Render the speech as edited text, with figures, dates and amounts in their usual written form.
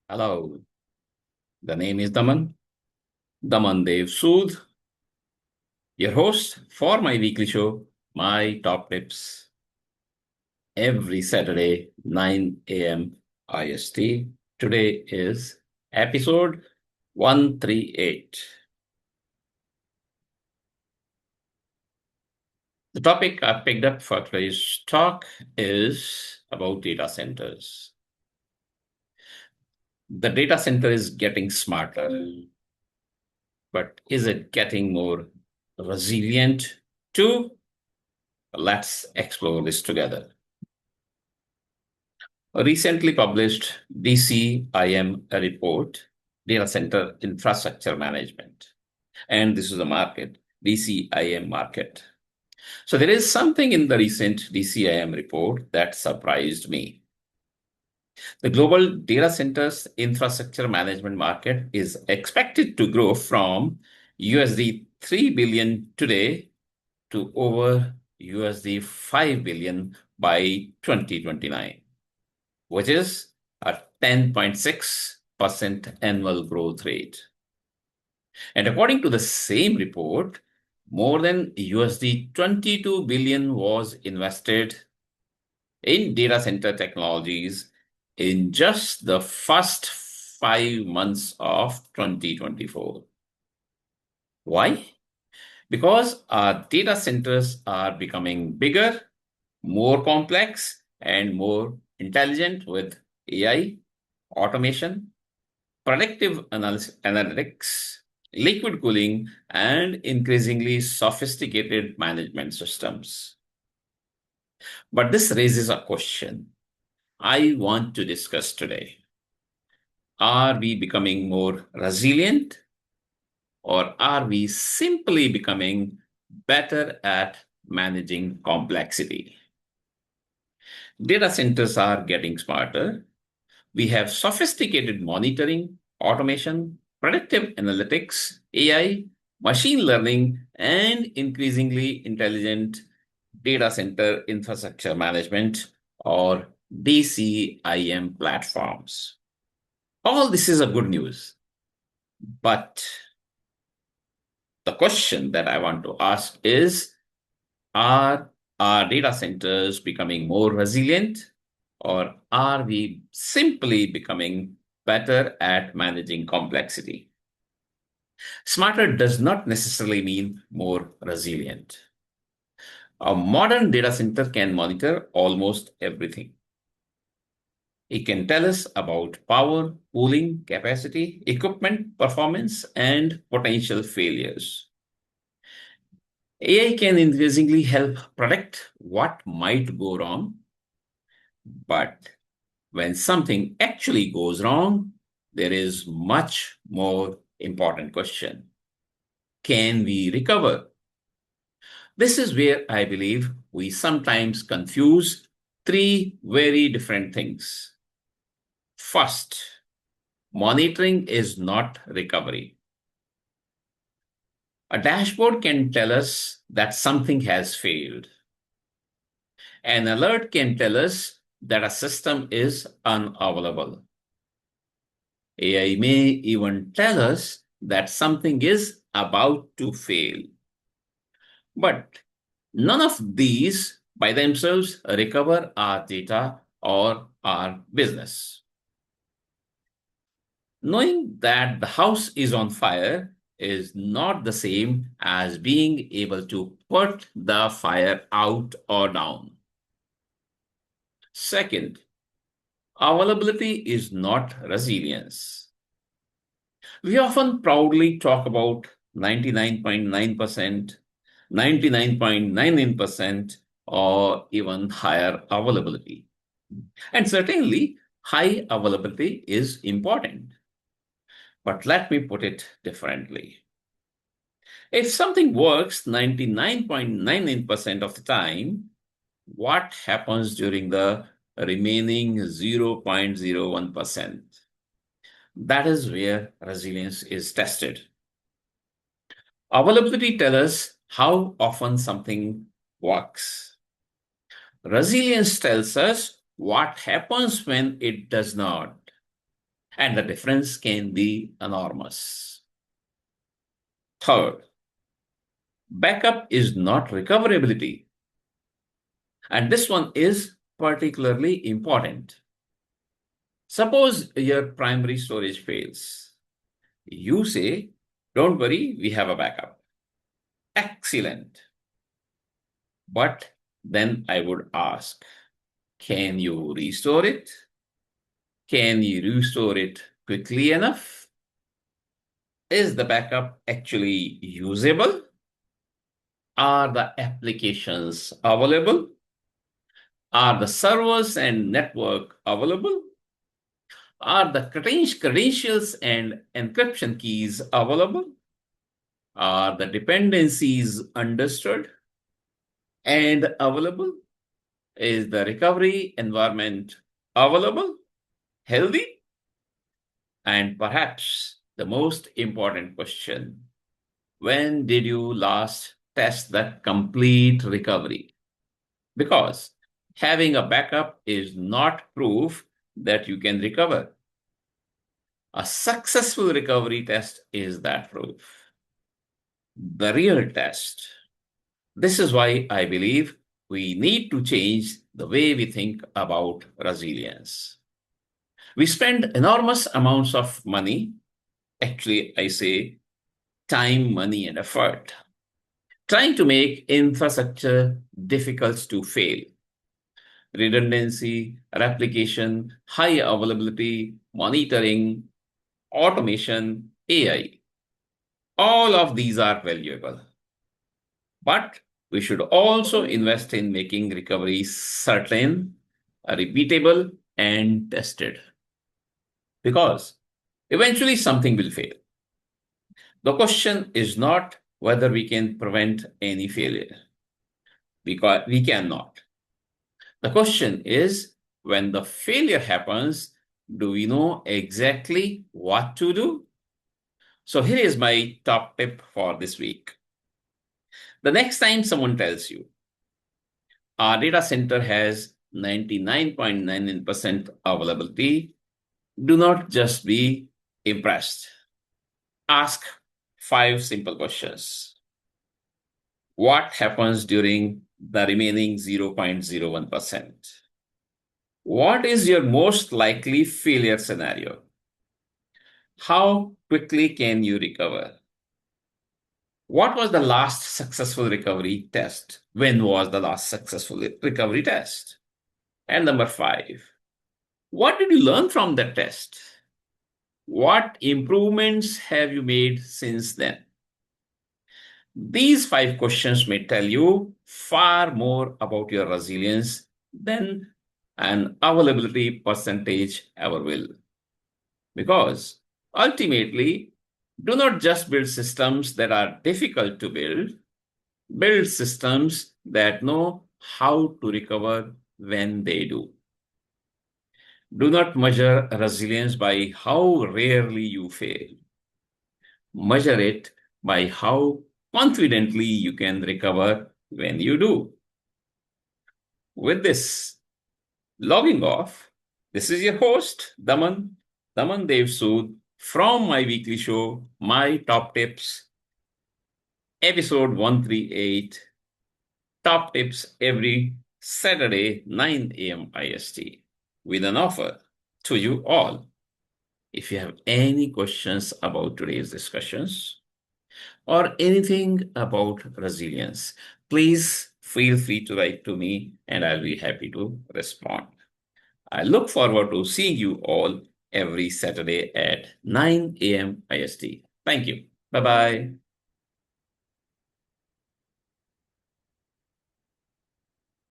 Hello, the name is Daman Dev Sood, your host for my weekly show, My Top Tips, every Saturday, 9 a.m. IST. Today is episode 138. The topic I picked up for today's talk is about data centers. The data center is getting smarter, but is it getting more resilient too? Let's explore this together. A recently published DCIM report, Data Center Infrastructure Management. And this is a market, DCIM market. So there is something in the recent DCIM report that surprised me. The global data centers infrastructure management market is expected to grow from USD 3 billion today to over USD 5 billion by 2029, which is a 10.6% annual growth rate. And according to the same report, more than USD 22 billion was invested in data center technologies in just the first 5 months of 2024. Why? Because our data centers are becoming bigger, more complex, and more intelligent with AI, automation, predictive analytics, liquid cooling, and increasingly sophisticated management systems. But this raises a question I want to discuss today. Are we becoming more resilient, or are we simply becoming better at managing complexity? Data centers are getting smarter. We have sophisticated monitoring, automation, predictive analytics, AI, machine learning, and increasingly intelligent data center infrastructure management, or DCIM platforms. All this is a good news. But the question that I want to ask is, are our data centers becoming more resilient, or are we simply becoming better at managing complexity? Smarter does not necessarily mean more resilient. A modern data center can monitor almost everything. It can tell us about power, cooling, capacity, equipment performance, and potential failures. AI can increasingly help predict what might go wrong, but when something actually goes wrong, there is much more important question. Can we recover? This is where I believe we sometimes confuse three very different things. First, monitoring is not recovery. A dashboard can tell us that something has failed. An alert can tell us that a system is unavailable. AI may even tell us that something is about to fail. But none of these by themselves recover our data or our business. Knowing that the house is on fire is not the same as being able to put the fire out or down. Second, availability is not resilience. We often proudly talk about 99.9%, 99.99%, or even higher availability. And certainly, high availability is important. But let me put it differently. If something works 99.99% of the time, what happens during the remaining 0.01%? That is where resilience is tested. Availability tells us how often something works. Resilience tells us what happens when it does not. And the difference can be enormous. Third, backup is not recoverability. And this one is particularly important. Suppose your primary storage fails. You say, don't worry, we have a backup. Excellent. But then I would ask, can you restore it? Can you restore it quickly enough? Is the backup actually usable? Are the applications available? Are the servers and network available? Are the credentials and encryption keys available? Are the dependencies understood and available? Is the recovery environment available, healthy? And perhaps the most important question, when did you last test that complete recovery? Because having a backup is not proof that you can recover. A successful recovery test is that proof. The real test. This is why I believe we need to change the way we think about resilience. We spend enormous amounts of money, actually, I say time, money, and effort, trying to make infrastructure difficult to fail. Redundancy, replication, high availability, monitoring, automation, AI. All of these are valuable. But we should also invest in making recovery certain, repeatable, and tested. Because eventually something will fail. The question is not whether we can prevent any failure, because we cannot. The question is, when the failure happens, do we know exactly what to do? So here is my top tip for this week. The next time someone tells you, our data center has 99.99% availability, do not just be impressed. Ask 5 simple questions. What happens during the remaining 0.01%? What is your most likely failure scenario? How quickly can you recover? What was the last successful recovery test? When was the last successful recovery test? And number 5, what did you learn from that test? What improvements have you made since then? These 5 questions may tell you far more about your resilience than an availability percentage ever will. Because ultimately, do not just build systems that are difficult to build systems that know how to recover when they do. Do not measure resilience by how rarely you fail. Measure it by how confidently you can recover when you do. With this, logging off, this is your host, Daman Dev Sood, from my weekly show, My Top Tips, episode 138, Top Tips every Saturday, 9 a.m. IST, with an offer to you all. If you have any questions about today's discussions or anything about resilience, please feel free to write to me and I'll be happy to respond. I look forward to seeing you all every Saturday at 9 a.m. IST. Thank you. Bye-bye.